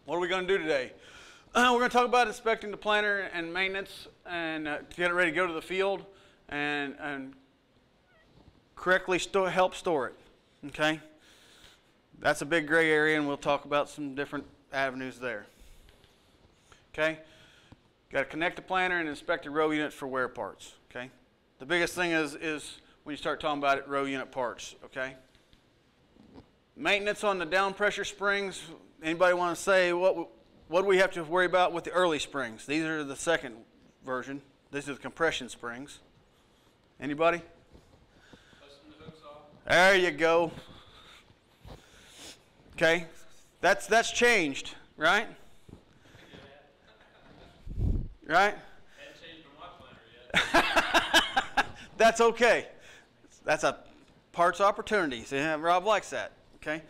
What are we going to do today? We're going to talk about inspecting the planter and maintenance and to get it ready to go to the field and correctly help store it. Okay? That's a big gray area, and we'll talk about some different avenues there. Okay? Got to connect the planter and inspect the row units for wear parts. Okay? The biggest thing is when you start talking about it, row unit parts. Okay? Maintenance on the down pressure springs. Anybody want to say what do we have to worry about with the early springs? These are the second version. These are the compression springs. Anybody? Busting the hooks off. There you go. Okay, that's changed, right? Right? Hadn't changed on my planter yet. That's okay. That's a parts opportunity. See, Rob likes that. Okay.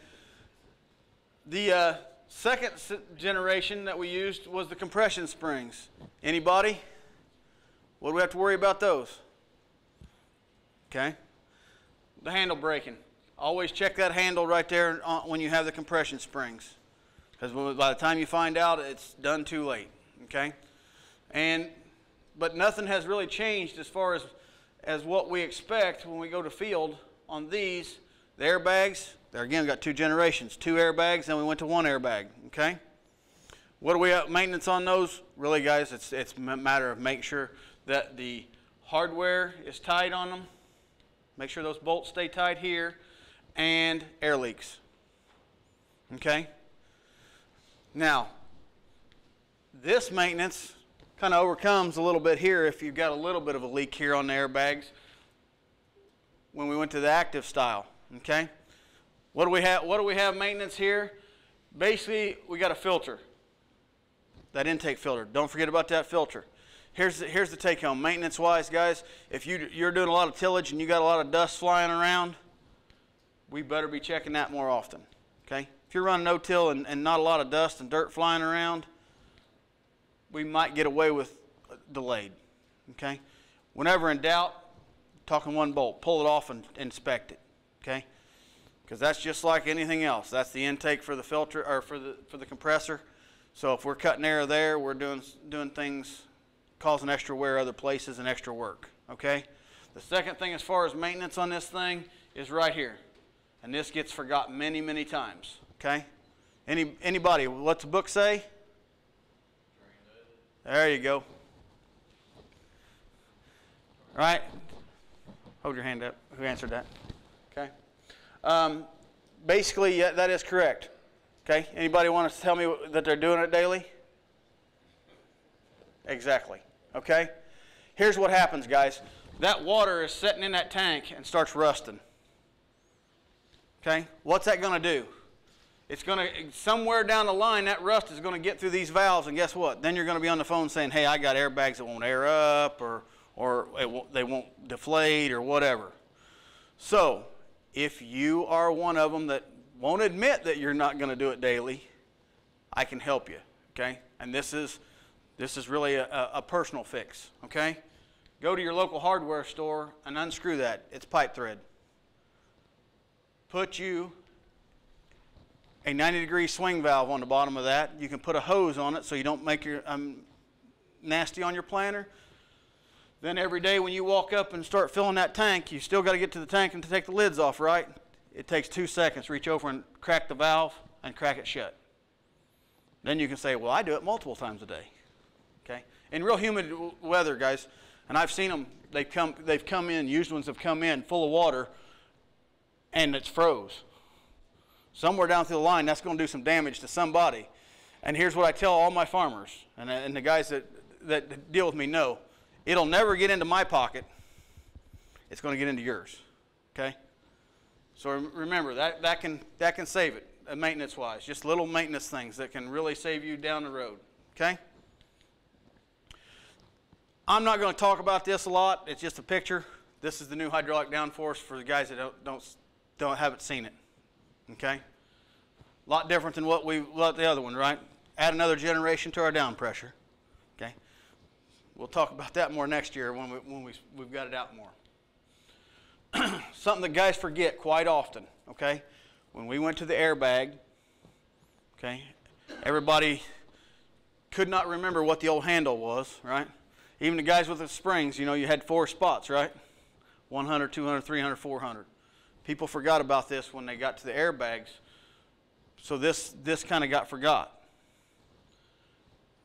The second generation that we used was the compression springs. Anybody? What do we have to worry about those? Okay. The handle breaking. Always check that handle right there when you have the compression springs, because by the time you find out, it's done too late. Okay. But nothing has really changed as far as what we expect when we go to field on these. The airbags, there again, we've got two generations, 2 airbags, then we went to 1 airbag, okay? What do we have maintenance on those? Really, guys, it's a matter of making sure that the hardware is tight on them, make sure those bolts stay tight here, and air leaks, okay? Now, this maintenance kind of overcomes a little bit here if you've got a little bit of a leak here on the airbags when we went to the active style. Okay, what do we have? What do we have maintenance here? Basically, we got a filter, that intake filter. Don't forget about that filter. Here's the take home. Maintenance wise, guys, if you're doing a lot of tillage and you got a lot of dust flying around, we better be checking that more often. Okay, if you're running no-till and not a lot of dust and dirt flying around, we might get away with delayed. Okay, whenever in doubt, talking 1 bolt, pull it off and inspect it. Okay, because that's just like anything else. That's the intake for the filter or for the compressor. So if we're cutting air there, we're doing things causing extra wear other places and extra work. Okay. The second thing as far as maintenance on this thing is right here, and this gets forgotten many times. Okay. Anybody? What's the book say? There you go. All right. Hold your hand up. Who answered that? Okay. Basically, yeah, that is correct. Okay. Anybody want to tell me that they're doing it daily? Exactly. Okay. Here's what happens, guys. That water is sitting in that tank and starts rusting. Okay. What's that going to do? It's going to, somewhere down the line, that rust is going to get through these valves, and guess what? Then you're going to be on the phone saying, hey, I got airbags that won't air up, or they won't deflate, or whatever. So, if you are one of them that won't admit that you're not going to do it daily, I can help you, okay? And this is really a personal fix, okay? Go to your local hardware store and unscrew that. It's pipe thread. Put you a 90-degree swing valve on the bottom of that. You can put a hose on it so you don't make your nasty on your planter. Then every day when you walk up and start filling that tank, you still got to get to the tank and to take the lids off, right? It takes 2 seconds. Reach over and crack the valve and crack it shut. Then you can say, well, I do it multiple times a day. Okay? In real humid weather, guys, and I've seen them, they've come in, used ones have come in full of water, and it's froze. Somewhere down through the line, that's going to do some damage to somebody. And here's what I tell all my farmers, and the guys that deal with me know. It'll never get into my pocket. It's going to get into yours. Okay? So remember, that can save it, maintenance-wise. Just little maintenance things that can really save you down the road. Okay? I'm not going to talk about this a lot. It's just a picture. This is the new hydraulic downforce for the guys that haven't seen it. Okay? A lot different than what the other one, right? Add another generation to our down pressure. Okay? We'll talk about that more next year when we've got it out more. Something that guys forget quite often, okay? When we went to the airbag, okay, Everybody could not remember what the old handle was, right? Even the guys with the springs, you know, you had 4 spots, right? 100, 200, 300, 400. People forgot about this when they got to the airbags, so this kind of got forgot.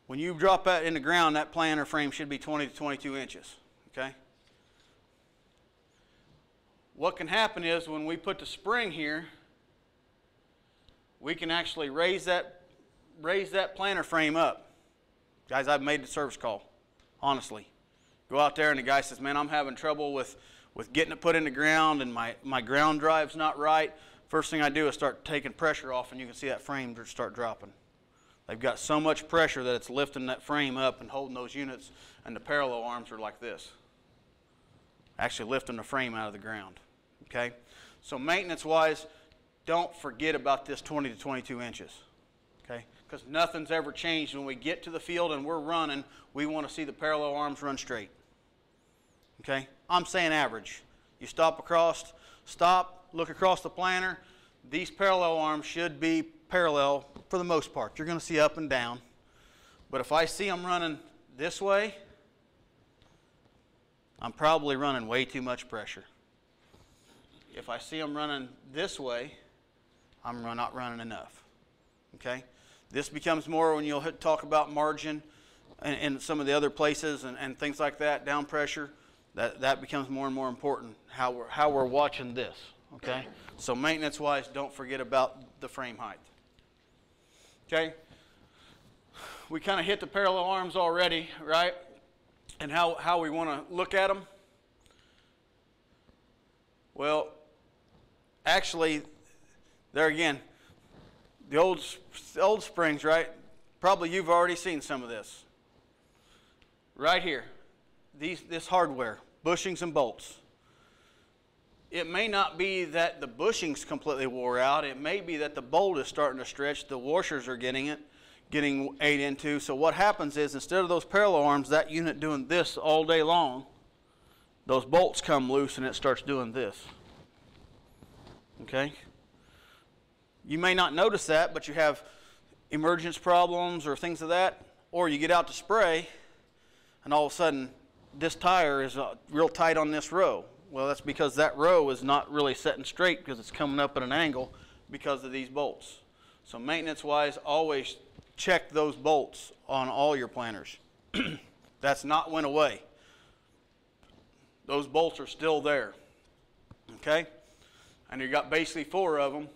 When you drop that in the ground, that planter frame should be 20 to 22 inches, okay? What can happen is when we put the spring here, we can actually raise that planter frame up. Guys, I've made the service call, honestly. Go out there and the guy says, man, I'm having trouble with getting it put in the ground and my ground drive's not right. First thing I do is start taking pressure off, and you can see that frame start dropping. They've got so much pressure that it's lifting that frame up and holding those units, and the parallel arms are like this. Actually lifting the frame out of the ground, okay? So maintenance-wise, don't forget about this 20 to 22 inches, okay? Because nothing's ever changed. When we get to the field and we're running, we want to see the parallel arms run straight, okay? I'm saying average. You stop, look across the planter. These parallel arms should be parallel for the most part. You're going to see up and down. But if I see them running this way, I'm probably running way too much pressure. If I see them running this way, I'm not running enough. Okay? This becomes more when you'll talk about margin and some of the other places and things like that, down pressure. That becomes more and more important, how we're watching this. Okay? So maintenance-wise, don't forget about the frame height. Okay? We kind of hit the parallel arms already, right? And how we want to look at them. Well, actually, there again, the old springs, right? Probably you've already seen some of this. Right here, this hardware, bushings and bolts. It may not be that the bushings completely wore out. It may be that the bolt is starting to stretch. The washers are getting ate into. So what happens is, instead of those parallel arms, that unit doing this all day long, those bolts come loose and it starts doing this. Okay? You may not notice that, but you have emergence problems or things of that, or you get out to spray and all of a sudden this tire is real tight on this row. Well, that's because that row is not really setting straight because it's coming up at an angle because of these bolts. So maintenance-wise, always check those bolts on all your planters. That's not went away. Those bolts are still there. Okay? And you got basically 4 of them.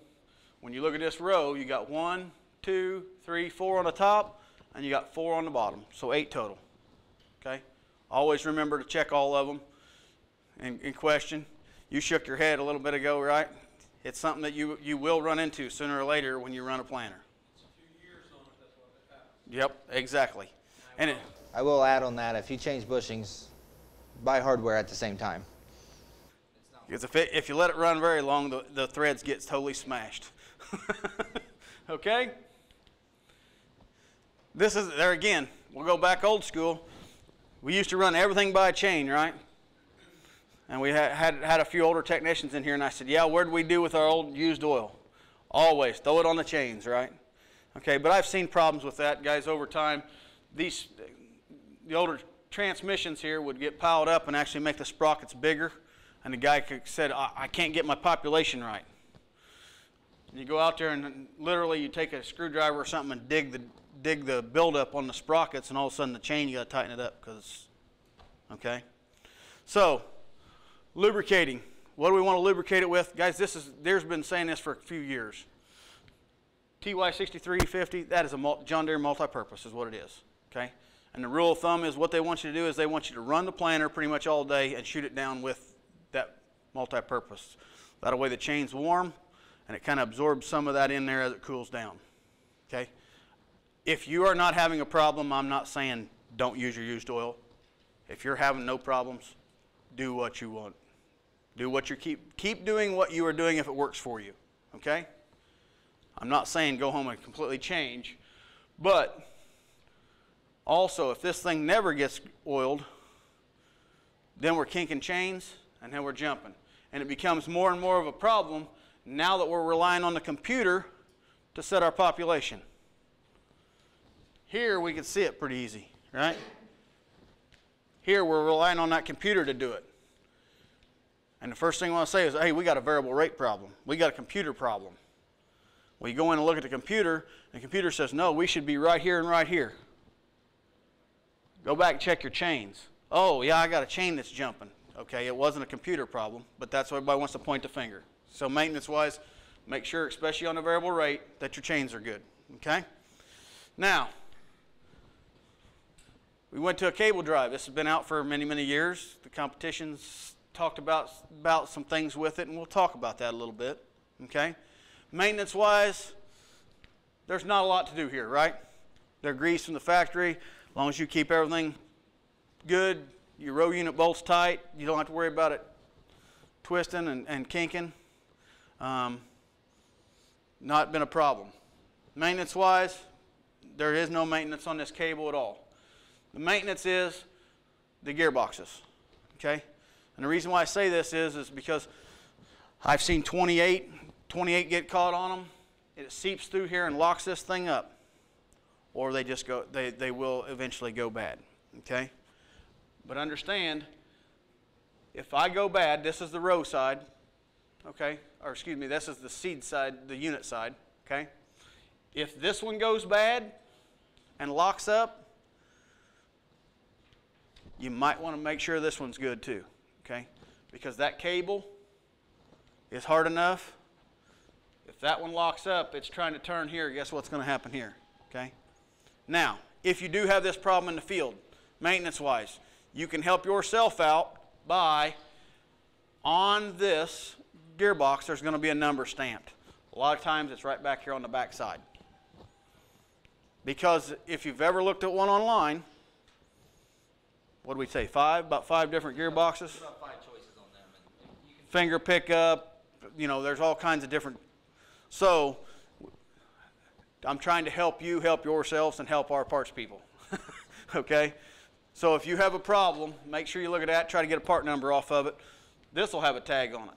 When you look at this row, you got 1, 2, 3, 4 on the top, and you got 4 on the bottom. So 8 total. Okay? Always remember to check all of them. In question, you shook your head a little bit ago, right? It's something that you will run into sooner or later when you run a planter. It's a few years on it, that's what happens. Yep, exactly. And I will add on that, if you change bushings, buy hardware at the same time. because if you let it run very long, the threads get totally smashed. Okay? This is, there again, we'll go back old school. We used to run everything by a chain, right? And we had a few older technicians in here, and I said, yeah, what did we do with our old used oil? Always throw it on the chains, right? Okay, but I've seen problems with that, guys, over time. The older transmissions here would get piled up and actually make the sprockets bigger, and the guy said, I can't get my population right. And you go out there and literally you take a screwdriver or something and dig the buildup on the sprockets, and all of a sudden the chain, you got to tighten it up because, okay? So, lubricating. What do we want to lubricate it with? Guys, there's been saying this for a few years. TY6350, that is a John Deere multi-purpose is what it is, okay? And the rule of thumb is what they want you to do is they want you to run the planter pretty much all day and shoot it down with that multi-purpose. That way the chain's warm and it kind of absorbs some of that in there as it cools down, okay? If you are not having a problem, I'm not saying don't use your used oil. If you're having no problems, do what you want. Do what you keep doing what you are doing if it works for you, okay? I'm not saying go home and completely change, but also if this thing never gets oiled, then we're kinking chains and then we're jumping. And it becomes more and more of a problem now that we're relying on the computer to set our population. Here we can see it pretty easy, right? Here we're relying on that computer to do it. And the first thing I want to say is, hey, we got a variable rate problem. We got a computer problem. Well, you go in and look at the computer, and the computer says, no, we should be right here and right here. Go back and check your chains. Oh, yeah, I got a chain that's jumping. Okay, it wasn't a computer problem, but that's what everybody wants to point the finger. So maintenance-wise, make sure, especially on the variable rate, that your chains are good. Okay? Now, we went to a cable drive. This has been out for many, many years. The competition's talked about some things with it, and we'll talk about that a little bit. Okay? Maintenance-wise, there's not a lot to do here, right? They're greased from the factory. As long as you keep everything good, your row unit bolts tight, you don't have to worry about it twisting and kinking. Not been a problem. Maintenance-wise, there is no maintenance on this cable at all. The maintenance is the gearboxes, okay? And the reason why I say this is because I've seen 28 get caught on them. It seeps through here and locks this thing up. Or they just go, they will eventually go bad, okay? But understand, if I go bad, this is the row side, okay? Or excuse me, this is the seed side, the unit side, okay? If this one goes bad and locks up, you might want to make sure this one's good too, okay? Because that cable is hard enough. If that one locks up, it's trying to turn here. Guess what's going to happen here, okay? Now, if you do have this problem in the field, maintenance-wise, you can help yourself out by, on this gearbox, there's going to be a number stamped. A lot of times it's right back here on the back side. Because if you've ever looked at one online, what do we say, about five different gearboxes? About 5 choices on them. And you can Finger pickup, you know, there's all kinds of different. So I'm trying to help you help yourselves and help our parts people. Okay? So if you have a problem, make sure you look at that, try to get a part number off of it. This will have a tag on it.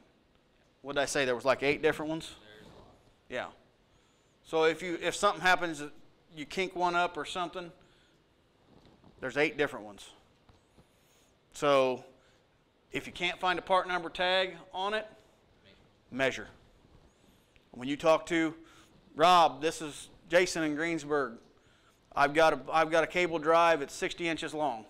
What did I say? There was like 8 different ones? Yeah. So if something happens, you kink one up or something, there's 8 different ones. So if you can't find a part number tag on it, measure. When you talk to Rob, this is Jason in Greensburg. I've got a cable drive. It's 60 inches long.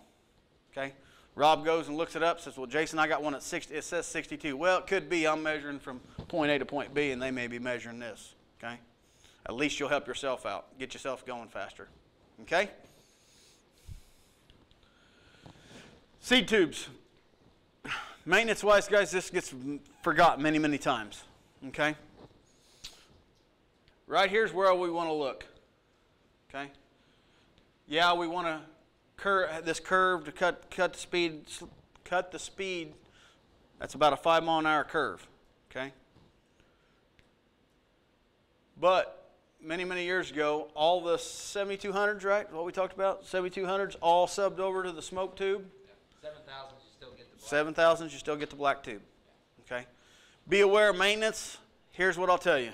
Okay. Rob goes and looks it up. Says, "Well, Jason, I got one at 60. It says 62. Well, it could be. I'm measuring from point A to point B, and they may be measuring this. Okay. At least you'll help yourself out. Get yourself going faster. Okay. Seed tubes. Maintenance-wise, guys, this gets forgotten many, many times. Okay. Right here's where we want to look. Okay. Yeah, we want to this curve to cut the speed. Cut the speed. That's about a 5-mile-an-hour curve. Okay. But many, many years ago, all the 7200s, right? What we talked about, 7200s, all subbed over to the smoke tube. 7,000, you still get the black. 7,000, you still get the black tube. Okay. Be aware of maintenance. Here's what I'll tell you.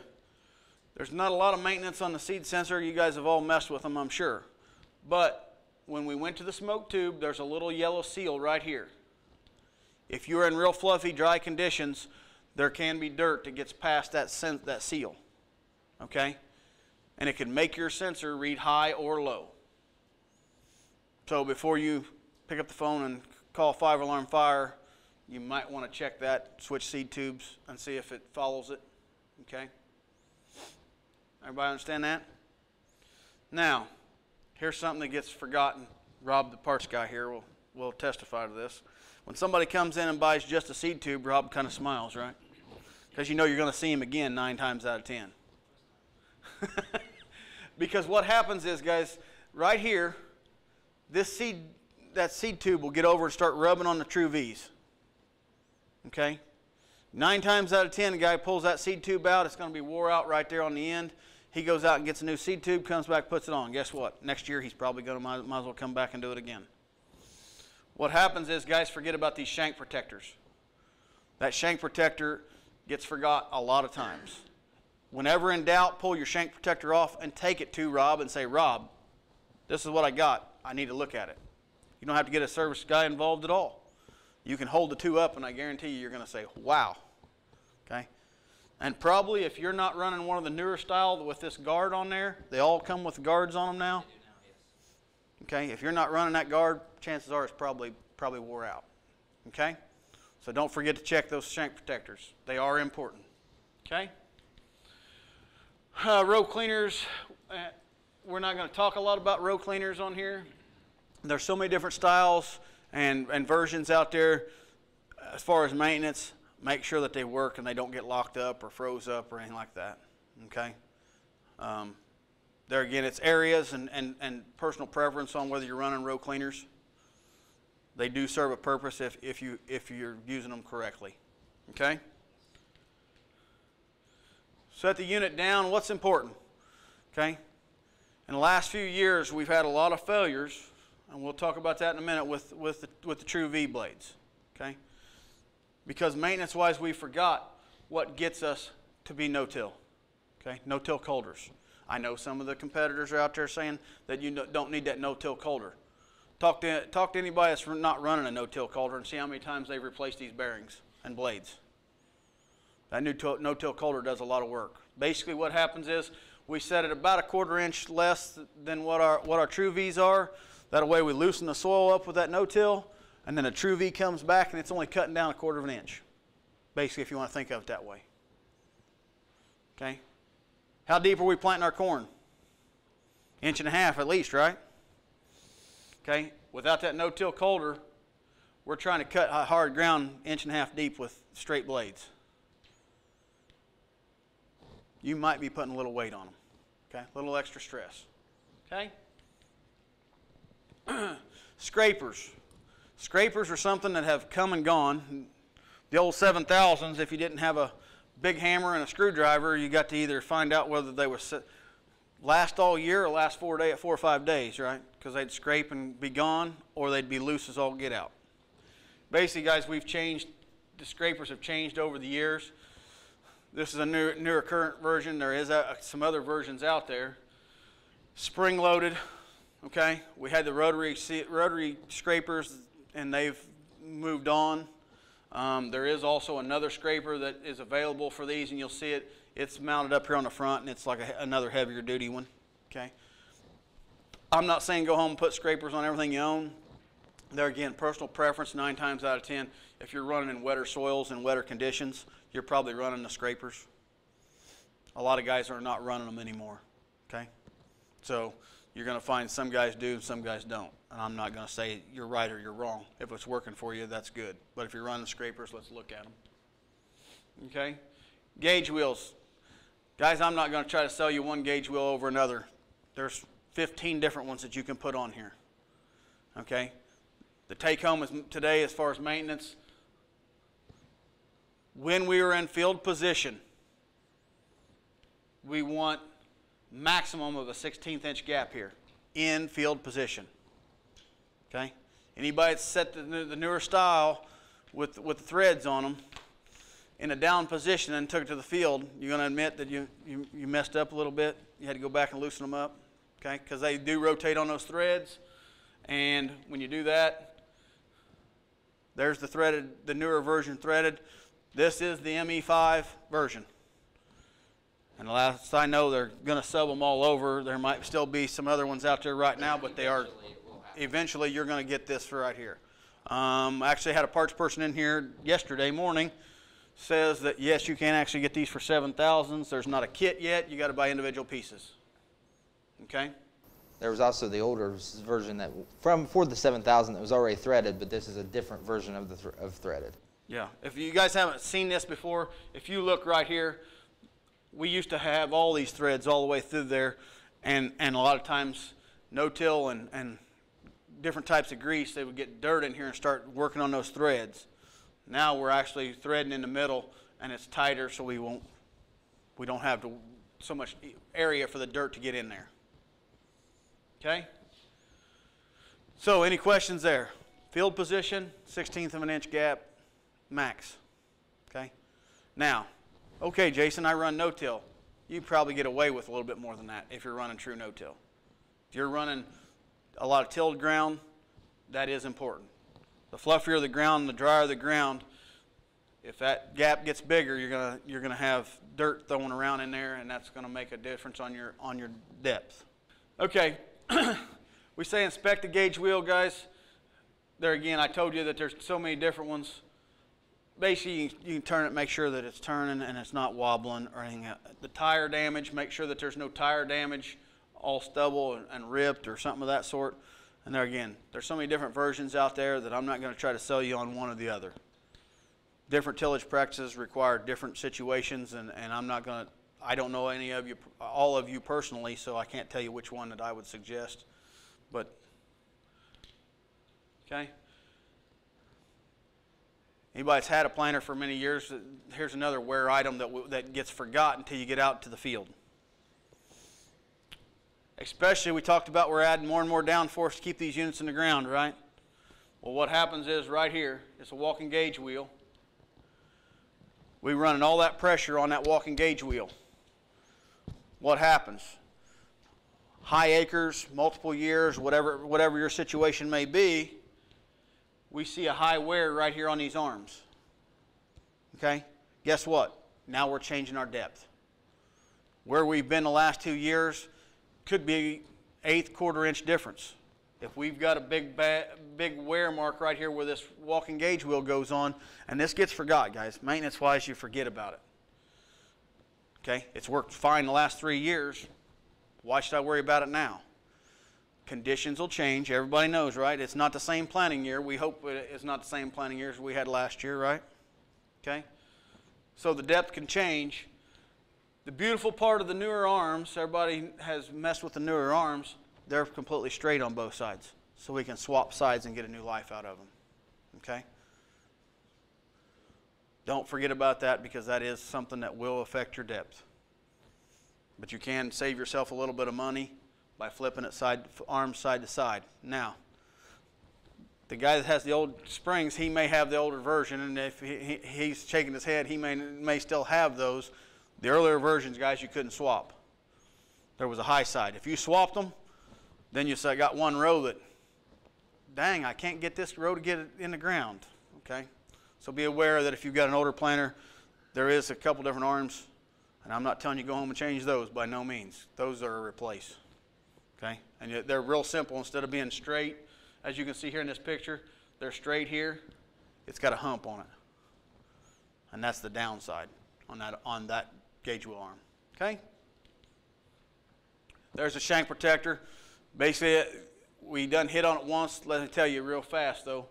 There's not a lot of maintenance on the seed sensor. You guys have all messed with them, I'm sure. But when we went to the smoke tube, there's a little yellow seal right here. If you're in real fluffy, dry conditions, there can be dirt that gets past that seal. Okay? And it can make your sensor read high or low. So before you pick up the phone and call 5-alarm fire, you might want to check that, switch seed tubes, and see if it follows it. Okay? Everybody understand that? Now, here's something that gets forgotten. Rob, the parts guy here, will testify to this. When somebody comes in and buys just a seed tube, Rob kind of smiles, right? Because you know you're going to see him again 9 times out of 10. Because what happens is, guys, right here, that seed tube will get over and start rubbing on the true V's. Okay? 9 times out of 10, the guy pulls that seed tube out. It's going to be wore out right there on the end. He goes out and gets a new seed tube, comes back, puts it on. Guess what? Next year, he's probably going to might as well come back and do it again. What happens is, guys, forget about these shank protectors. That shank protector gets forgot a lot of times. Whenever in doubt, pull your shank protector off and take it to Rob and say, Rob, This is what I got. I need to look at it. You don't have to get a service guy involved at all. You can hold the two up, and I guarantee you're going to say, wow. Okay? And probably if you're not running one of the newer style with this guard on there, they all come with guards on them now. Okay? If you're not running that guard, chances are it's probably wore out. Okay? So don't forget to check those shank protectors. They are important. Okay? Row cleaners. We're not going to talk a lot about row cleaners on here. There's so many different styles and versions out there. As far as maintenance, make sure that they work and they don't get locked up or froze up or anything like that. Okay? There again, it's areas and personal preference on whether you're running row cleaners. They do serve a purpose if you're using them correctly. Okay? Set the unit down. What's important? Okay? In the last few years, we've had a lot of failures, and we'll talk about that in a minute with the True V blades. Okay? Because maintenance-wise, we forgot what gets us to be no-till. Okay? No-till colders. I know some of the competitors are out there saying that you don't need that no-till colder. Talk to anybody that's not running a no-till colder and see how many times they've replaced these bearings and blades. That no-till colder does a lot of work. Basically what happens is we set it about a 1/4 inch less than what our True V's are. That way we loosen the soil up with that no-till, and then a True V comes back and it's only cutting down a 1/4 inch. Basically, if you want to think of it that way. Okay? How deep are we planting our corn? 1.5 inches at least, right? Okay? Without that no-till colder, we're trying to cut hard ground 1.5 inches deep with straight blades. You might be putting a little weight on them. Okay? A little extra stress. Okay? Scrapers. Scrapers are something that have come and gone. The old 7000s, if you didn't have a big hammer and a screwdriver, you got to either find out whether they would last all year or last 4 or 5 days, right? Because they'd scrape and be gone, or they'd be loose as all get out. Basically, guys, we've changed. The scrapers have changed over the years. This is a newer current version. There is some other versions out there. Spring-loaded. Okay, we had the rotary scrapers, and they've moved on. There is also another scraper that is available for these, and you'll see it. It's mounted up here on the front, and it's like another heavier duty one. Okay. I'm not saying go home and put scrapers on everything you own. There again, personal preference. 9 times out of 10, if you're running in wetter soils and wetter conditions, you're probably running the scrapers. A lot of guys are not running them anymore. Okay. So you're going to find some guys do and some guys don't. And I'm not going to say you're right or you're wrong. If it's working for you, that's good. But if you're running scrapers, let's look at them. Okay? Gauge wheels. Guys, I'm not going to try to sell you one gauge wheel over another. There's 15 different ones that you can put on here. Okay? The take-home is today as far as maintenance. When we are in field position, we want maximum of a 1/16 inch gap here in field position. Okay? Anybody that's set the newer style with the threads on them in a down position and took it to the field, you're going to admit that you messed up a little bit. You had to go back and loosen them up. Okay? Because they do rotate on those threads. And when you do that, there's the newer version threaded. This is the ME5 version. And the last I know, they're going to sub them all over. There might still be some other ones out there right now, but they are. Eventually, you're going to get this right here. I actually had a parts person in here yesterday morning. Says that yes, you can actually get these for 7,000s. There's not a kit yet. You got to buy individual pieces. Okay. There was also the older version that for the 7000 that was already threaded, but this is a different version of threaded. Yeah. If you guys haven't seen this before, if you look right here, we used to have all these threads all the way through there, and a lot of times no-till and different types of grease, they would get dirt in here and start working on those threads. Now we're actually threading in the middle, and it's tighter, so we don't have so much area for the dirt to get in there. Okay? So any questions there? Field position, 1/16 of an inch gap, max. Okay? Now, okay, Jason, I run no-till. You probably get away with a little bit more than that if you're running true no-till. If you're running a lot of tilled ground, that is important. The fluffier the ground, the drier the ground, if that gap gets bigger, you're gonna have dirt thrown around in there, and that's gonna make a difference on your depth. Okay, we say inspect the gauge wheel, guys. There again, I told you that there's so many different ones. Basically, you can turn it, make sure that it's turning and it's not wobbling or anything. The tire damage, make sure that there's no tire damage, all stubble and ripped or something of that sort. And there again, there's so many different versions out there that I'm not going to try to sell you on one or the other. Different tillage practices require different situations, and I'm not going to, I don't know any of you, all of you personally, so I can't tell you which one that I would suggest. But, okay. Anybody that's had a planter for many years, here's another wear item that gets forgotten until you get out to the field. Especially, we talked about we're adding more and more downforce to keep these units in the ground, right? Well, what happens is right here, it's a walking gauge wheel. We're running all that pressure on that walking gauge wheel. What happens? High acres, multiple years, whatever your situation may be, we see a high wear right here on these arms. Okay? Guess what? Now we're changing our depth. Where we've been the last 2 years could be 1/8 quarter-inch difference. If we've got a big wear mark right here where this walking gauge wheel goes on, and this gets forgot, guys. Maintenance-wise, you forget about it. Okay? It's worked fine the last 3 years. Why should I worry about it now? Conditions will change. Everybody knows, right? It's not the same planting year. We hope it's not the same planting year as we had last year, right? Okay? So the depth can change. The beautiful part of the newer arms, everybody has messed with the newer arms, they're completely straight on both sides. So we can swap sides and get a new life out of them. Okay? Don't forget about that, because that is something that will affect your depth. But you can save yourself a little bit of money by flipping it arms side to side. Now, the guy that has the old springs, he may have the older version, and if he's shaking his head, he may still have those. The earlier versions, guys, you couldn't swap. There was a high side. If you swapped them, then you got one row that, dang, I can't get this row to get it in the ground. Okay? So be aware that if you've got an older planter, there is a couple different arms, and I'm not telling you to go home and change those, by no means. Those are a replace. Okay? And they're real simple. Instead of being straight, as you can see here in this picture, they're straight here. It's got a hump on it. And that's the downside on that gauge wheel arm. Okay? There's a shank protector. Basically, we done hit on it once. Let me tell you real fast, though.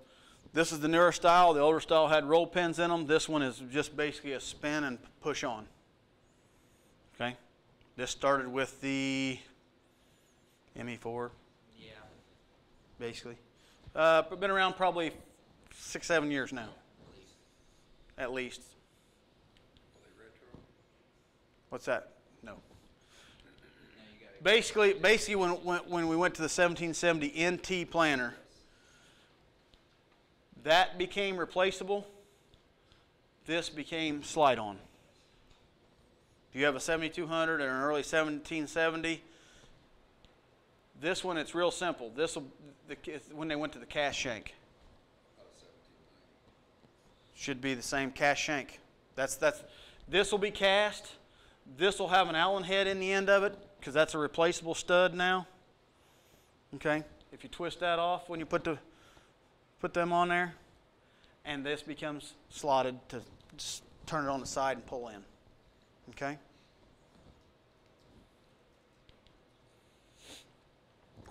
This is the newer style. The older style had roll pins in them. This one is just basically a spin and push on. Okay? This started with the ME4. Yeah. Basically. Been around probably 6-7 years now. At least. What's that? No. Basically, when we went to the 1770 NT planter, that became replaceable. This became slide on. If you have a 7200 and an early 1770, this one, it's real simple. This will, when they went to the cast shank, should be the same cast shank. This will be cast. This will have an Allen head in the end of it, because that's a replaceable stud now. Okay, if you twist that off when you put them on there, and this becomes slotted to just turn it on the side and pull in. Okay.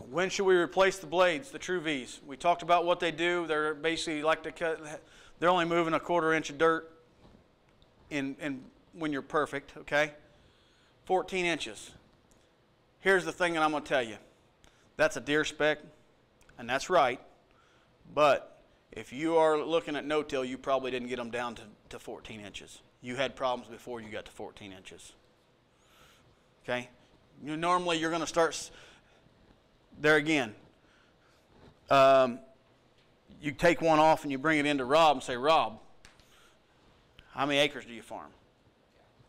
When should we replace the blades, the True V's? We talked about what they do. They're basically like to cut. They're only moving a 1/4 inch of dirt in when you're perfect. Okay. 14 inches. Here's the thing that I'm going to tell you. That's a deer spec, and that's right. But if you are looking at no-till, you probably didn't get them down to 14 inches. You had problems before you got to 14 inches. Okay? Normally, you're going to start there again. You take one off and you bring it into Rob and say, Rob, how many acres do you farm?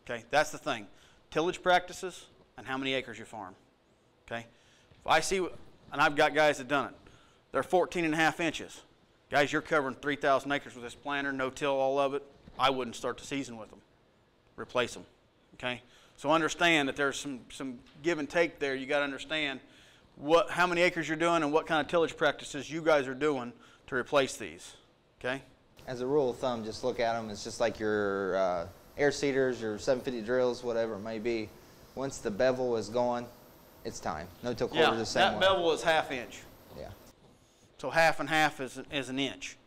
Okay? That's the thing. Tillage practices and how many acres you farm. Okay? If I see and I've got guys that done it. They're 14.5 inches. Guys, you're covering 3,000 acres with this planter, no-till, all of it. I wouldn't start the season with them. Replace them, okay? So understand that there's some give and take there. You got to understand how many acres you're doing and what kind of tillage practices you guys are doing to replace these, okay? As a rule of thumb, just look at them. It's just like your air seeders, your 750 drills, whatever it may be. Once the bevel is gone, it's time. No-till quarter the same way. That bevel is 1/2 inch. Yeah. So 1/2 and 1/2 is an inch.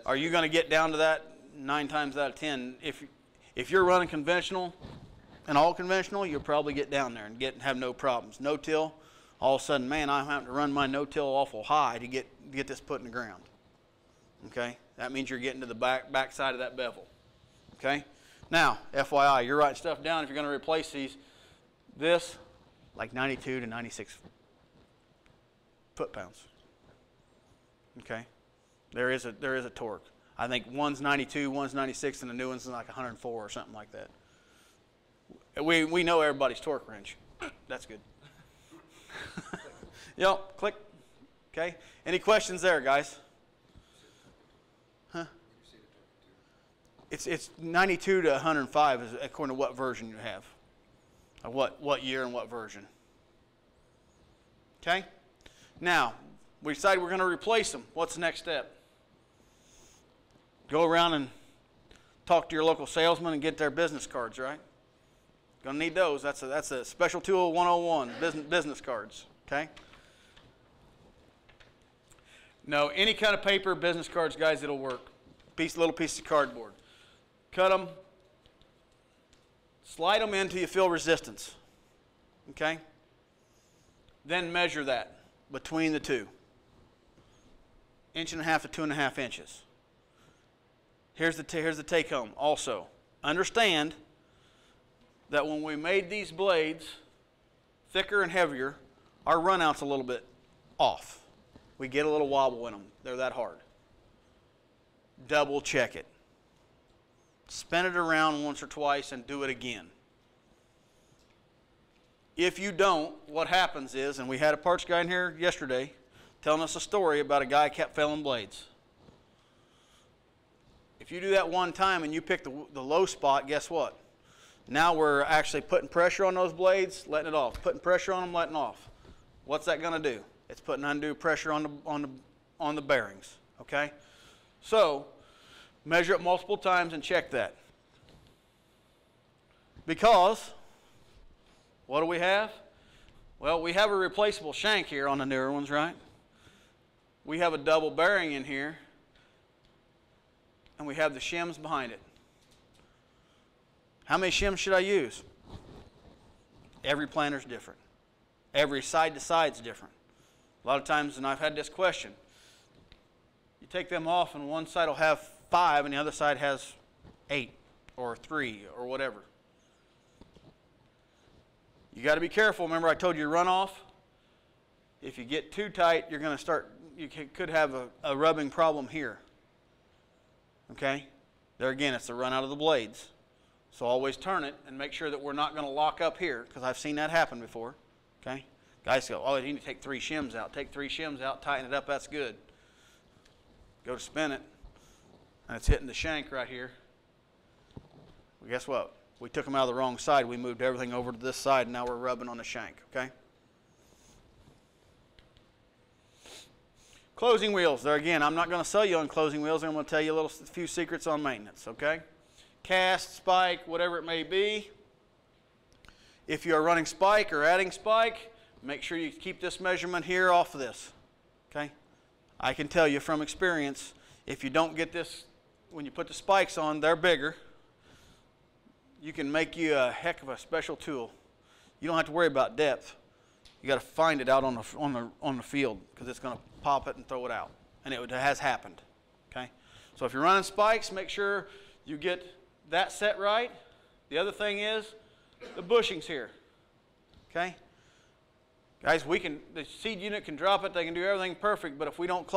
Are you going to get down to that 9 times out of 10? If you're running conventional and all conventional, you'll probably get down there and have no problems. No-till, all of a sudden, man, I'm having to run my no-till awful high to get this put in the ground. Okay? That means you're getting to the back side of that bevel. Okay? Now, FYI, you're writing stuff down if you're going to replace these. This, like 92 to 96 foot-pounds. Okay? There is a torque. I think one's 92, one's 96, and the new one's like 104 or something like that. We know everybody's torque wrench. That's good. Yep, click. Okay. Any questions there, guys? Huh? It's 92 to 105 is according to what version you have. What year and what version. Okay? Now, we decided we're going to replace them. What's the next step? Go around and talk to your local salesman and get their business cards, right? Going to need those. That's a special tool 101, business cards, okay? No, any kind of paper, business cards, guys, it'll work. Little piece of cardboard. Cut them. Slide them in until you feel resistance, okay? Then measure that between the two. 1.5 to 2.5 inches. Here's the take home. Also, understand that when we made these blades thicker and heavier, our runout's a little bit off. We get a little wobble in them. They're that hard. Double check it. Spin it around once or twice and do it again. If you don't, what happens is, and we had a parts guy in here yesterday telling us a story about a guy kept failing blades. If you do that one time and you pick the low spot, guess what? Now we're actually putting pressure on those blades, letting it off. Putting pressure on them, letting off. What's that going to do? It's putting undue pressure on the bearings. Okay? So measure it multiple times and check that. Because what do we have? Well, we have a replaceable shank here on the newer ones, right? We have a double bearing in here. And we have the shims behind it. How many shims should I use? Every planter's different. Every side to side's different. A lot of times, and I've had this question, you take them off and one side will have 5 and the other side has 8 or 3 or whatever. You got to be careful. Remember I told you runoff? If you get too tight, you're going to start, you could have a rubbing problem here. Okay? There again, it's the run out of the blades. So always turn it and make sure that we're not going to lock up here, because I've seen that happen before. Okay? Guys go, oh, you need to take 3 shims out. Take 3 shims out, tighten it up, that's good. Go to spin it, and it's hitting the shank right here. Well, guess what? We took them out of the wrong side. We moved everything over to this side, and now we're rubbing on the shank. Okay? Closing wheels. There again, I'm not going to sell you on closing wheels. I'm going to tell you a few secrets on maintenance, okay? Cast, spike, whatever it may be. If you are running spike or adding spike, make sure you keep this measurement here off of this, okay? I can tell you from experience, if you don't get this, when you put the spikes on, they're bigger. You can make you a heck of a special tool. You don't have to worry about depth. You got to find it out on the field, because it's going to pop it and throw it out, and it has happened. Okay, so if you're running spikes, make sure you get that set right. The other thing is the bushings here. Okay, guys, the seed unit can drop it. They can do everything perfect, but if we don't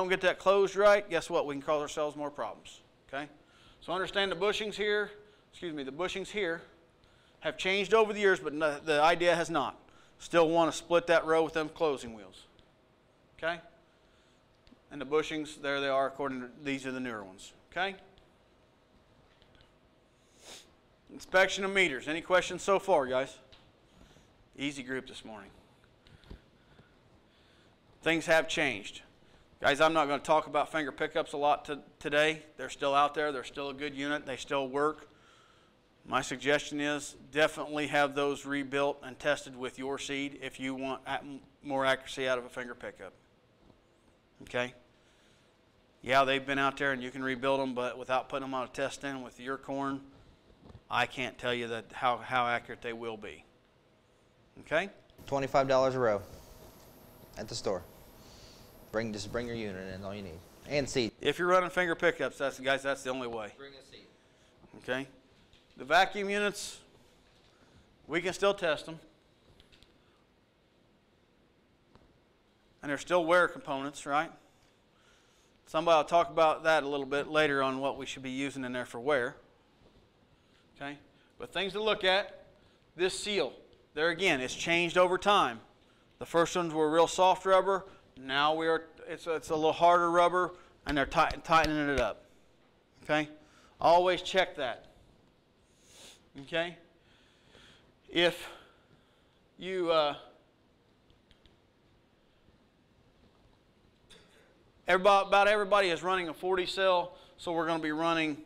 get that closed right, guess what? We can cause ourselves more problems. Okay, so understand the bushings here. The bushings here have changed over the years, but the idea has not. Still want to split that row with them closing wheels. Okay? And the bushings, there they are, according to, these are the newer ones. Okay? Inspection of meters. Any questions so far, guys? Easy group this morning. Things have changed. Guys, I'm not going to talk about finger pickups a lot today. They're still out there. They're still a good unit. They still work. My suggestion is definitely have those rebuilt and tested with your seed if you want more accuracy out of a finger pickup. Okay? Yeah, they've been out there and you can rebuild them, but without putting them on a test stand with your corn, I can't tell you that how accurate they will be. Okay? $25 a row at the store. Just bring your unit in, all you need. And seed. If you're running finger pickups, guys, that's the only way. Bring a seed. Okay? The vacuum units, we can still test them. And they're still wear components, right? Somebody will talk about that a little bit later on what we should be using in there for wear. Okay? But things to look at, this seal. There again, it's changed over time. The first ones were real soft rubber. Now it's a little harder rubber, and they're tightening it up. Okay? Always check that. Okay? If you about everybody is running a 40 cell, so we're going to be running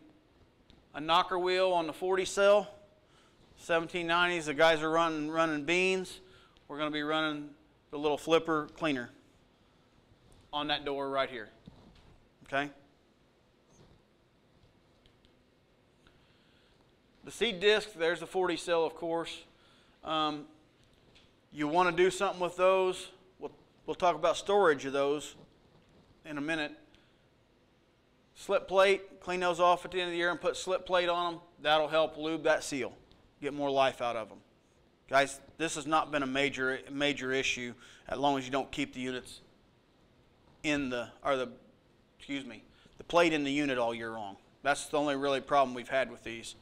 a knocker wheel on the 40 cell. 1790s, the guys are running beans. We're going to be running the little flipper cleaner on that door right here. Okay? The seed disc, there's the 40 cell, of course. You want to do something with those. We'll talk about storage of those in a minute. Slip plate, clean those off at the end of the year and put slip plate on them. That'll help lube that seal, get more life out of them. Guys, this has not been a major issue as long as you don't keep the units in the plate in the unit all year long. That's the only really problem we've had with these.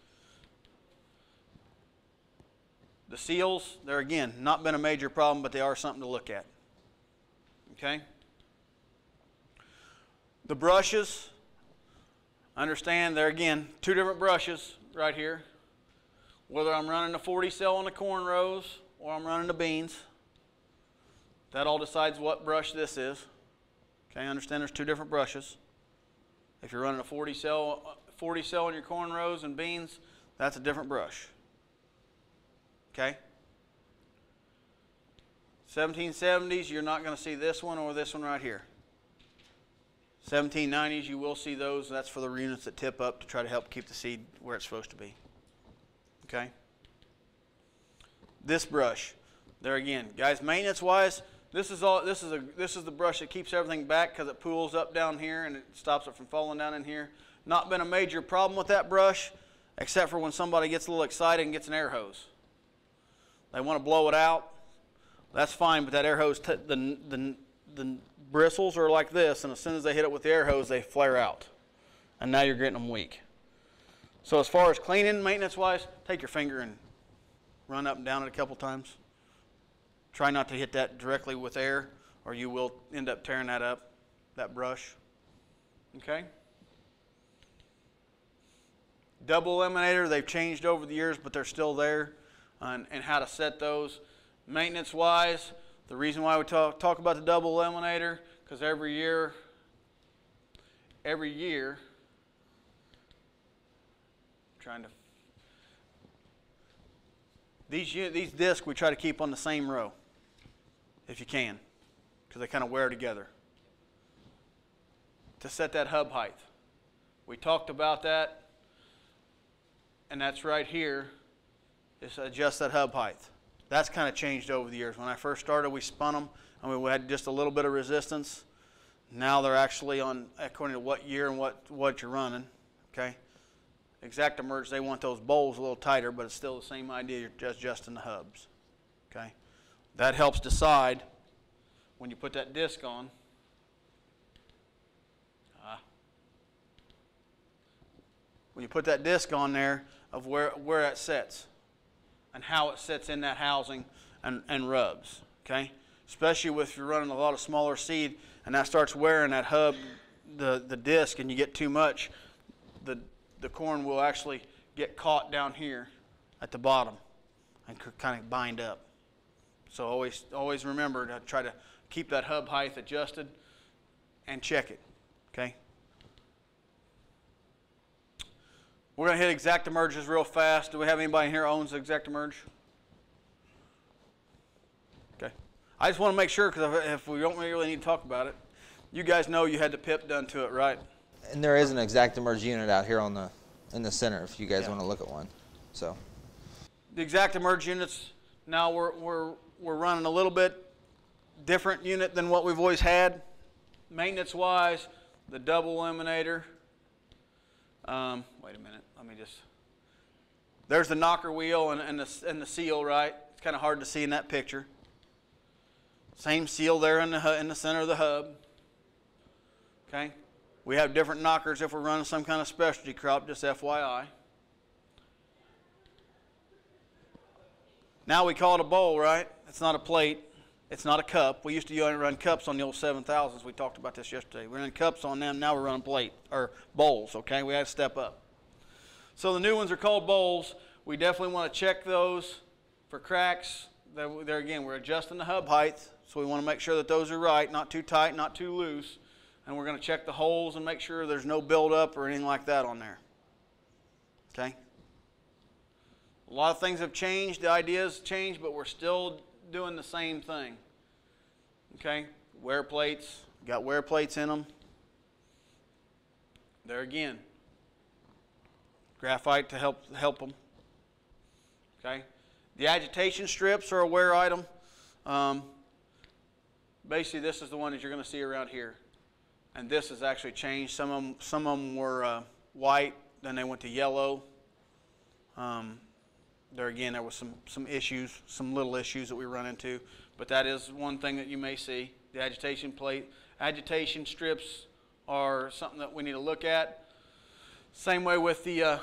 The seals, they're again not been a major problem, but they are something to look at. Okay? The brushes, understand they're again two different brushes right here. Whether I'm running a 40 cell on the corn rows or I'm running the beans, that all decides what brush this is. Okay, understand there's two different brushes. If you're running a 40 cell on your corn rows and beans, that's a different brush. Okay? 1770s, you're not going to see this one or this one right here. 1790s, you will see those. That's for the units that tip up to try to help keep the seed where it's supposed to be. Okay? This brush, there again, guys, maintenance-wise, this is the brush that keeps everything back because it pools up down here and it stops it from falling down in here. Not been a major problem with that brush, except for when somebody gets a little excited and gets an air hose. They want to blow it out. That's fine, but that air hose, the bristles are like this, and as soon as they hit it with the air hose, they flare out. And now you're getting them weak. So as far as cleaning, maintenance-wise, take your finger and run up and down it a couple times. Try not to hit that directly with air, or you will end up tearing that up, that brush. Okay? Double eliminator, they've changed over the years, but they're still there. And how to set those. Maintenance-wise, the reason why we talk about the double eliminator, because every year, these discs we try to keep on the same row, if you can, because they kind of wear together. To set that hub height, we talked about that, and that's right here. Just adjust that hub height. That's kind of changed over the years. When I first started, we spun them, and we had just a little bit of resistance. Now they're actually on according to what year and what you're running. Okay. ExactEmerge, they want those bowls a little tighter, but it's still the same idea. You're just adjusting the hubs. Okay. That helps decide when you put that disc on. When you put that disc on there of where it sets and how it sits in that housing and rubs. Okay. especially if you're running a lot of smaller seed and that starts wearing that hub, the disc, and you get too much, the corn will actually get caught down here at the bottom and kind of bind up. So always remember to try to keep that hub height adjusted and check it, okay? We're going to hit Exactamerges real fast. Do we have anybody here who owns Exactamerge? Okay. I just want to make sure, because if we don't really need to talk about it, you guys know you had the PIP done to it, right? And there is an Exactamerge unit out here in the center if you guys want to look at one. So the Exactamerge units, now we're running a little bit different unit than what we've always had. Maintenance-wise, the double eliminator. Wait a minute. Let me just. There's the knocker wheel and the seal, right? It's kind of hard to see in that picture. Same seal there in the center of the hub. Okay. We have different knockers if we're running some kind of specialty crop, just FYI. Now we call it a bowl, right? It's not a plate. It's not a cup. We used to run cups on the old 7000s. We talked about this yesterday. We're running cups on them. Now we're running plate or bowls, okay? We had to step up. So the new ones are called bowls. We definitely want to check those for cracks. There again, we're adjusting the hub height, so we want to make sure that those are right, not too tight, not too loose. And we're going to check the holes and make sure there's no buildup or anything like that on there. Okay? A lot of things have changed. The ideas changed, but we're still doing the same thing. Okay? Wear plates. Got wear plates in them. There again. Graphite to help them. Okay? The agitation strips are a wear item. Basically, this is the one that you're going to see around here. And this has actually changed. Some of them were white, then they went to yellow. There again, there was some issues, some little issues that we run into, but that is one thing that you may see. The agitation strips are something that we need to look at. Same way with the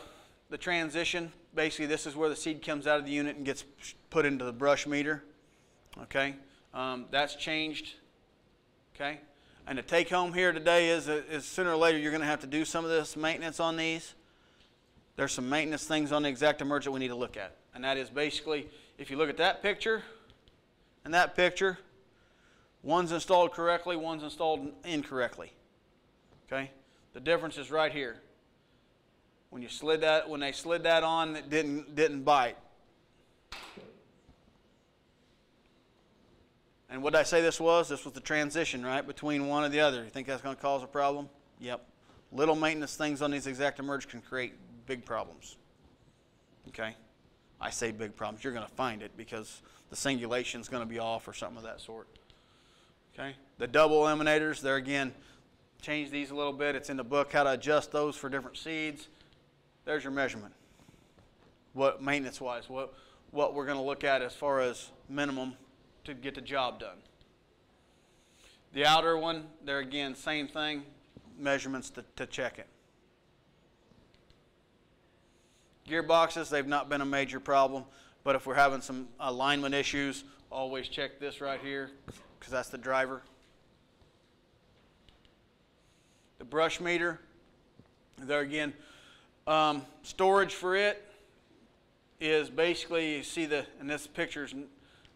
transition. Basically, this is where the seed comes out of the unit and gets put into the brush meter. Okay, that's changed. Okay. And the take home here today is sooner or later you're going to have to do some of this maintenance on these. There's some maintenance things on the Exactamerge that we need to look at. And that is basically, if you look at that picture and that picture, one's installed correctly, one's installed incorrectly. Okay? The difference is right here. When they slid that on, it didn't bite. And what did I say this was? This was the transition, right, between one and the other. You think that's going to cause a problem? Yep. Little maintenance things on these Exactamerge can create big problems. Okay? I say big problems. You're going to find it because the singulation is going to be off or something of that sort. Okay? The double eliminators, there again, change these a little bit. It's in the book how to adjust those for different seeds. There's your measurement. What maintenance-wise, what we're going to look at as far as minimum to get the job done. The outer one, there again, same thing, measurements to check it. Gearboxes, they've not been a major problem, but if we're having some alignment issues, always check this right here because that's the driver. The brush meter, there again, storage for it is basically, you see and this picture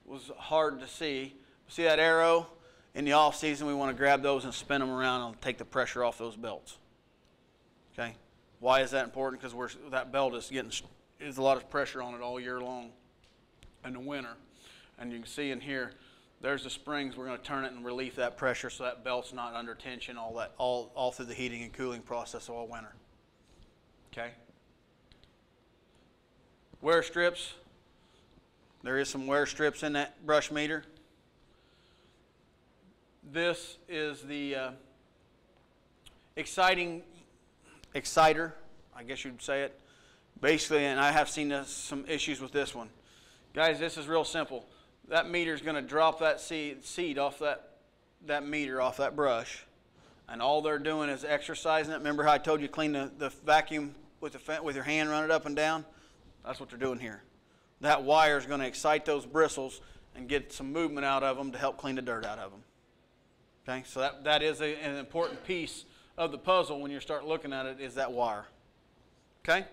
was hard to see. See that arrow? In the off season, we want to grab those and spin them around and take the pressure off those belts. Okay? Why is that important? Because that belt is a lot of pressure on it all year long in the winter. And you can see in here, there's the springs. We're going to turn it and relieve that pressure so that belt's not under tension all through the heating and cooling process all winter. Okay? Wear strips. There is some wear strips in that brush meter. This is the exciter, I guess you'd say it. Basically, and I have seen some issues with this one. Guys, this is real simple. That meter is going to drop that seed off that meter, off that brush. And all they're doing is exercising it. Remember how I told you clean the vacuum with your hand, run it up and down? That's what they're doing here. That wire is going to excite those bristles and get some movement out of them to help clean the dirt out of them. Okay, so that is an important piece of the puzzle when you start looking at it, is that wire. Okay?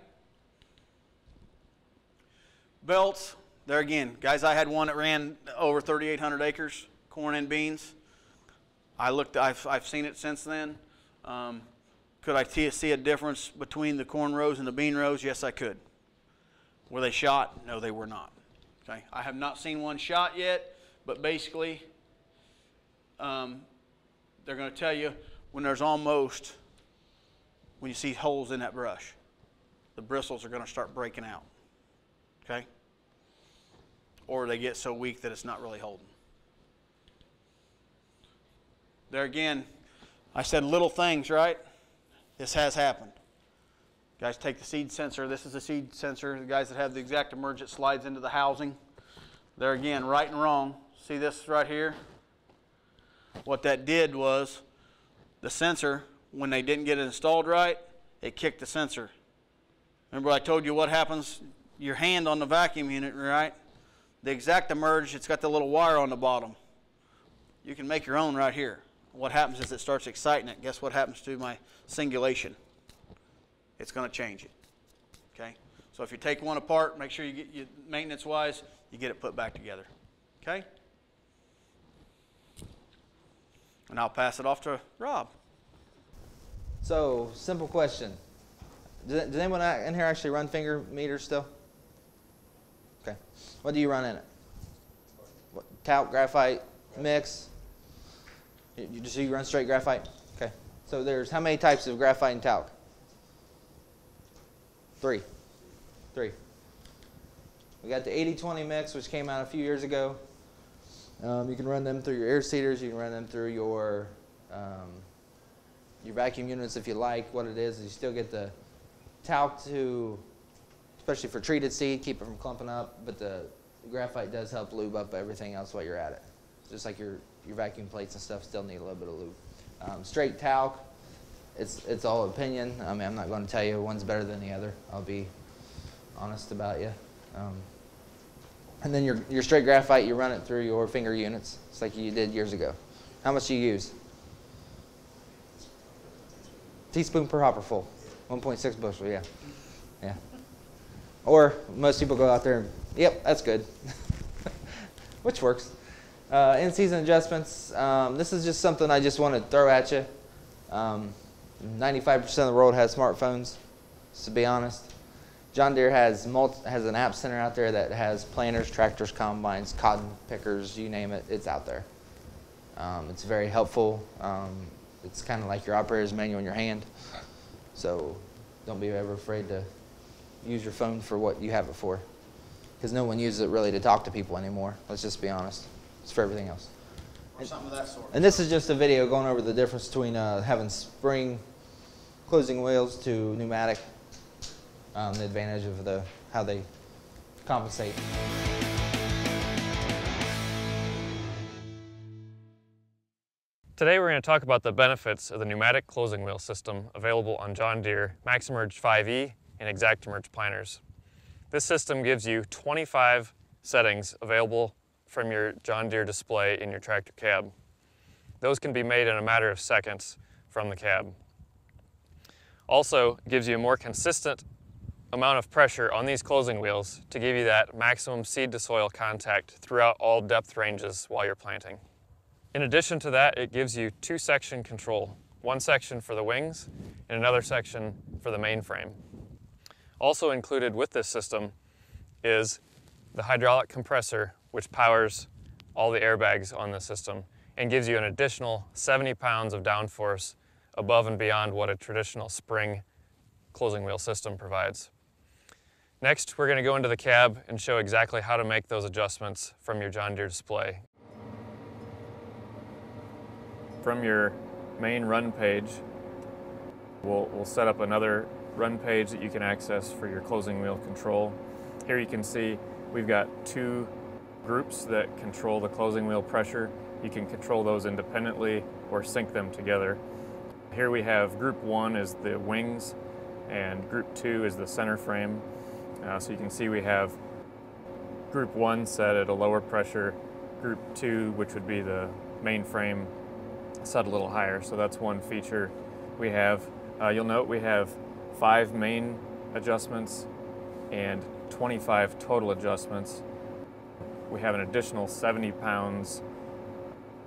Belts, there again, guys, I had one that ran over 3,800 acres, corn and beans. I've seen it since then. Could I see a difference between the corn rows and the bean rows? Yes, I could. Were they shot? No, they were not. Okay, I have not seen one shot yet, but basically, they're going to tell you when you see holes in that brush, the bristles are going to start breaking out. Okay? Or they get so weak that it's not really holding. There again, I said little things, right? This has happened. Guys, take the seed sensor. This is the seed sensor. The guys that have the ExactEmerge, it slides into the housing. There again, right and wrong. See this right here? What that did was the sensor, when they didn't get it installed right, it kicked the sensor. Remember I told you what happens? Your hand on the vacuum unit, right? The ExactEmerge, it's got the little wire on the bottom. You can make your own right here. What happens is it starts exciting it. Guess what happens to my singulation? It's going to change it. Okay? So if you take one apart, make sure you get, maintenance-wise, you get it put back together. Okay? And I'll pass it off to Rob. So, simple question. Does anyone in here actually run finger meters still? Okay. What do you run in it? What, talc, graphite, mix? You run straight graphite? Okay. So there's how many types of graphite and talc? Three. We got the 80-20 mix, which came out a few years ago. You can run them through your air seeders. You can run them through your vacuum units if you like. What it is you still get the talc to, especially for treated seed, keep it from clumping up. But the graphite does help lube up everything else while you're at it. Just like your vacuum plates and stuff still need a little bit of lube. Straight talc, it's all opinion. I mean, I'm not going to tell you one's better than the other. I'll be honest about you. And then your straight graphite, you run it through your finger units, just like you did years ago. How much do you use? Teaspoon per hopper full. 1.6 bushel, yeah. Yeah. Or most people go out there and, yep, that's good. Which works. In-season adjustments. This is just something I just want to throw at you. 95% of the world has smartphones, to be honest. John Deere has an app center out there that has planters, tractors, combines, cotton pickers, you name it, it's out there. It's very helpful. It's kind of like your operator's manual in your hand. So don't be ever afraid to use your phone for what you have it for. Because no one uses it really to talk to people anymore. Let's just be honest. It's for everything else. Or something of that sort. And this is just a video going over the difference between having spring closing wheels to pneumatic. The advantage of how they compensate. Today we're going to talk about the benefits of the pneumatic closing wheel system available on John Deere MaxEmerge 5E and ExactEmerge planters. This system gives you 25 settings available from your John Deere display in your tractor cab. Those can be made in a matter of seconds from the cab. Also, it gives you a more consistent amount of pressure on these closing wheels to give you that maximum seed to soil contact throughout all depth ranges while you're planting. In addition to that, it gives you 2-section control, one section for the wings and another section for the mainframe. Also included with this system is the hydraulic compressor, which powers all the airbags on the system and gives you an additional 70 pounds of downforce above and beyond what a traditional spring closing wheel system provides. Next, we're going to go into the cab and show exactly how to make those adjustments from your John Deere display. From your main run page, we'll set up another run page that you can access for your closing wheel control. Here you can see we've got 2 groups that control the closing wheel pressure. You can control those independently or sync them together. Here we have group 1 is the wings and group 2 is the center frame. So you can see we have group 1 set at a lower pressure Group 2, which would be the main frame, set a little higher. So that's one feature we have. You'll note we have 5 main adjustments and 25 total adjustments. We have an additional 70 pounds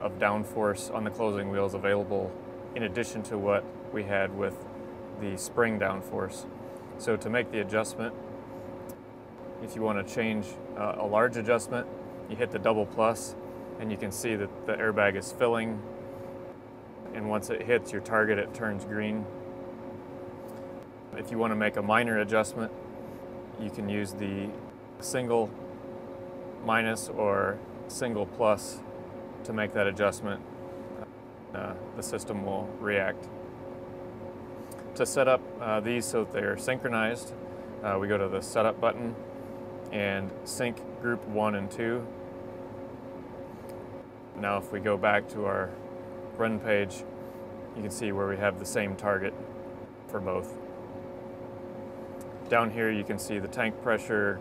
of downforce on the closing wheels available in addition to what we had with the spring downforce. So to make the adjustment, if you want to change a large adjustment, you hit the double plus and you can see that the airbag is filling, and once it hits your target it turns green. If you want to make a minor adjustment, you can use the single minus or single plus to make that adjustment. The system will react. To set up these so that they're synchronized, we go to the setup button and sync group 1 and 2. Now if we go back to our run page, you can see where we have the same target for both. Down here you can see the tank pressure,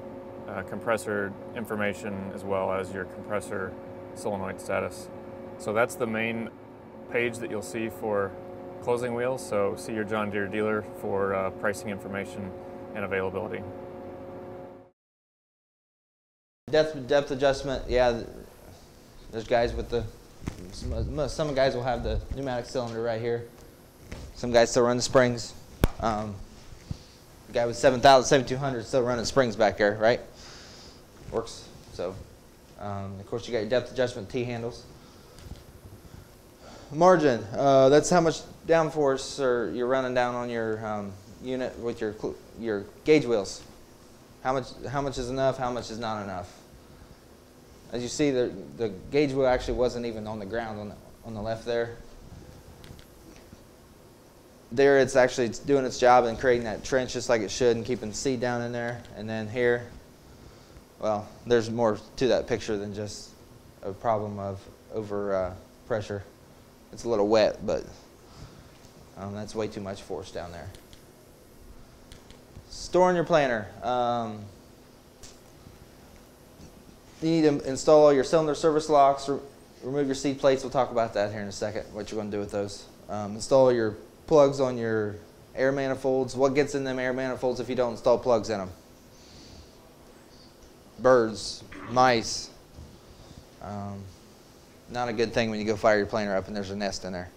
compressor information, as well as your compressor solenoid status. So that's the main page that you'll see for closing wheels, so see your John Deere dealer for pricing information and availability. Depth adjustment, yeah, there's guys with the, some guys will have the pneumatic cylinder right here. Some guys still run the springs. The guy with 7,200 still running springs back there, right? Works. So, of course, you got your depth adjustment T-handles. Margin, that's how much downforce you're running down on your unit with your gauge wheels. How much is enough? How much is not enough? As you see, the gauge wheel actually wasn't even on the ground on the left there. There, it's actually doing its job and creating that trench just like it should and keeping the seed down in there. And then here, well, there's more to that picture than just a problem of over pressure. It's a little wet, but that's way too much force down there. Storing your planter. You need to install all your cylinder service locks, remove your seat plates. We'll talk about that here in a second, what you're going to do with those. Install your plugs on your air manifolds. What gets in them air manifolds if you don't install plugs in them? Birds, mice. Not a good thing when you go fire your planter up and there's a nest in there.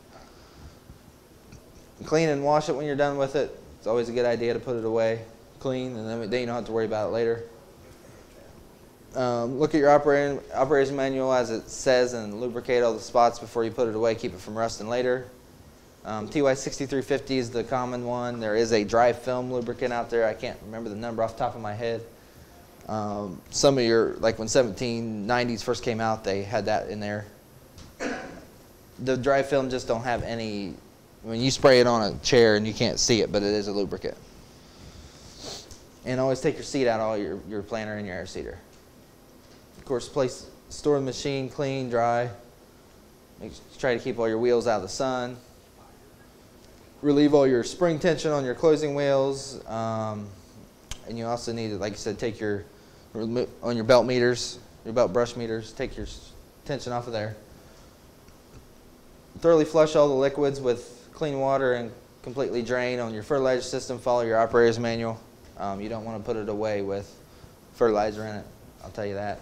Clean and wash it when you're done with it. It's always a good idea to put it away clean, and then you don't have to worry about it later. Look at your operator's manual as it says and lubricate all the spots before you put it away. Keep it from rusting later. TY6350 is the common one. There is a dry film lubricant out there. I can't remember the number off the top of my head. Some of your, like when 1790s first came out, they had that in there. The dry film just don't have any, I mean, you spray it on a chair and you can't see it, but it is a lubricant. And always take your seat out, all your planter and your air seeder. Of course, store the machine clean, dry. Try to keep all your wheels out of the sun. Relieve all your spring tension on your closing wheels. And you also need to, like I said, take on your belt meters, your belt brush meters, take your tension off of there. Thoroughly flush all the liquids with clean water and completely drain on your fertilizer system. Follow your operator's manual. You don't want to put it away with fertilizer in it, I'll tell you that.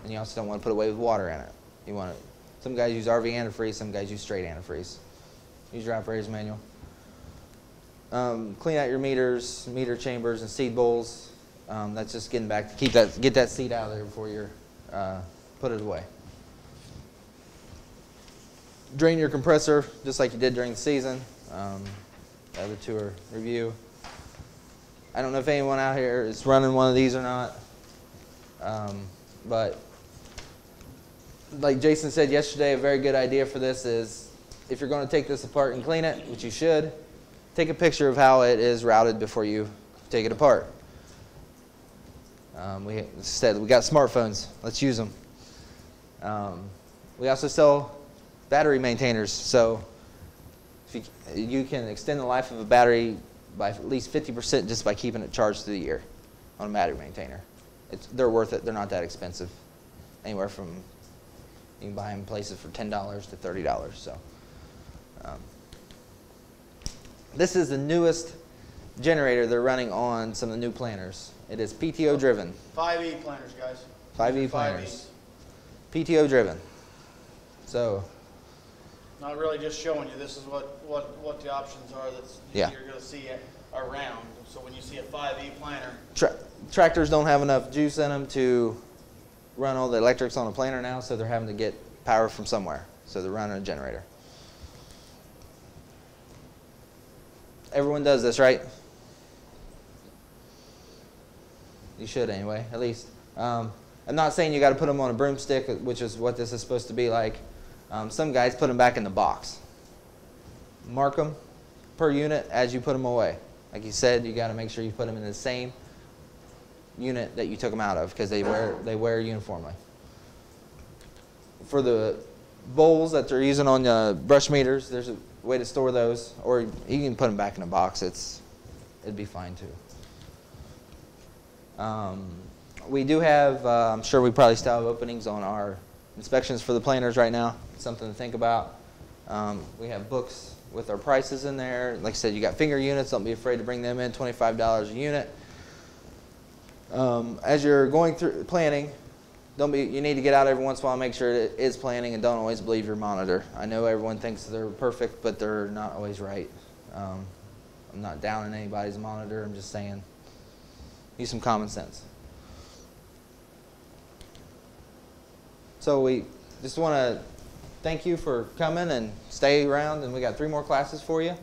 And you also don't want to put it away with water in it. You want to, some guys use RV antifreeze, some guys use straight antifreeze. Use your operator's manual. Clean out your meters, meter chambers, and seed bowls. That's just getting back to get that seed out of there before you put it away. Drain your compressor just like you did during the season. The other two are review. I don't know if anyone out here is running one of these or not, but like Jason said yesterday, a very good idea for this is if you're going to take this apart and clean it, which you should, take a picture of how it is routed before you take it apart. We said we got smartphones. Let's use them. We also sell battery maintainers, so if you can extend the life of a battery by at least 50% just by keeping it charged through the year on a battery maintainer. They're worth it. They're not that expensive. Anywhere from You can buy them places for $10 to $30. So this is the newest generator they're running on some of the new planters. It is PTO driven. 5E planters, guys. 5E planters. PTO driven. So Not really just showing you. This is what the options are that's Yeah. you're going to see around. So when you see a 5E planter, tractors don't have enough juice in them to run all the electrics on a planter now, so they're having to get power from somewhere. So they're running a generator. Everyone does this, right? You should anyway, at least. I'm not saying you got to put them on a broomstick, which is what this is supposed to be like. Some guys put them back in the box. Mark them per unit as you put them away. Like you said, you got to make sure you put them in the same unit that you took them out of, because they wear uniformly. For the bowls that they're using on the brush meters, there's a way to store those, or you can put them back in a box. It'd be fine too. We do have, I'm sure we probably still have openings on our inspections for the planters right now. Something to think about. We have books with our prices in there. Like I said, you got finger units. Don't be afraid to bring them in. $25 a unit. As you're going through planning, you need to get out every once in a while and make sure it is planning, and don't always believe your monitor. I know everyone thinks they're perfect, but they're not always right. I'm not downing anybody's monitor. I'm just saying, use some common sense. So we just want to thank you for coming, and stay around, and we got 3 more classes for you.